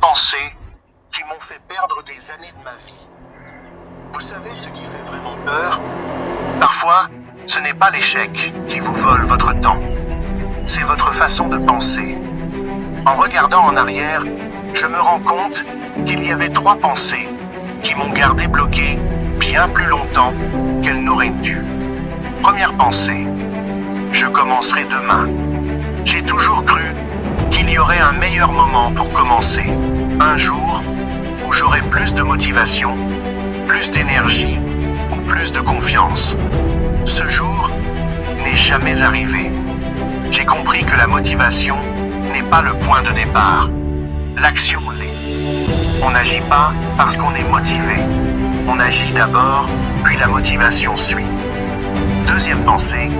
pensées qui m'ont fait perdre des années de ma vie. Vous savez ce qui fait vraiment peur? Parfois, ce n'est pas l'échec qui vous vole votre temps. C'est votre façon de penser. En regardant en arrière, je me rends compte qu'il y avait 3 pensées qui m'ont gardé bloqué bien plus longtemps qu'elles n'auraient dû. Première pensée, je commencerai demain. J'ai toujours cru qu'il y aurait un meilleur moment pour commencer. Un jour où j'aurai plus de motivation, plus d'énergie ou plus de confiance. Ce jour n'est jamais arrivé. J'ai compris que la motivation n'est pas le point de départ. L'action l'est. On n'agit pas parce qu'on est motivé. On agit d'abord, puis la motivation suit. Deuxième pensée,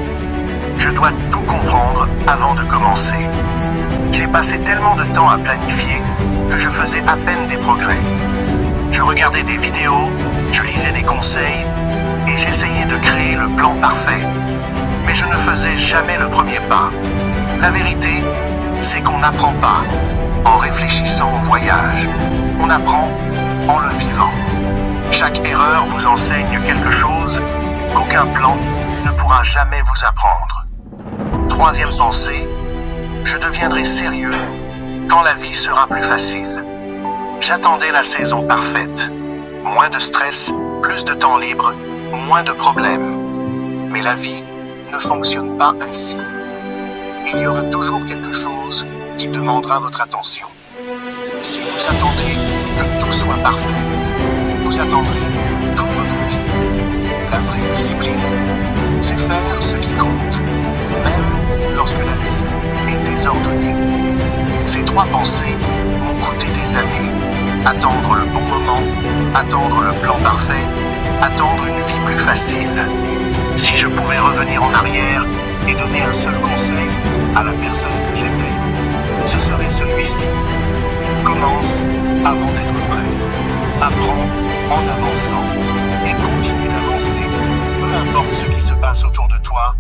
je dois tout comprendre avant de commencer. J'ai passé tellement de temps à planifier que je faisais à peine des progrès. Je regardais des vidéos, je lisais des conseils et j'essayais de créer le plan parfait. Mais je ne faisais jamais le premier pas. La vérité, c'est qu'on n'apprend pas en réfléchissant au voyage. On apprend en le vivant. Chaque erreur vous enseigne quelque chose qu'aucun plan ne pourra jamais vous apprendre. Troisième pensée, je deviendrai sérieux quand la vie sera plus facile. J'attendais la saison parfaite. Moins de stress, plus de temps libre, moins de problèmes. Mais la vie ne fonctionne pas ainsi. Il y aura toujours quelque chose qui demandera votre attention. Si vous attendez que tout soit parfait, vous attendrez toute votre vie. La vraie discipline, c'est faire ce qui compte, même lorsque la vie est désordonnée. Ces 3 pensées m'ont coûté des années. Attendre le bon moment, attendre le plan parfait, attendre une vie plus facile. Si je pouvais revenir en arrière et donner un seul conseil à la personne que j'étais, ce serait celui-ci. Commence avant d'être prêt. Apprends en avançant et continue d'avancer. Peu importe ce qui se passe autour de toi,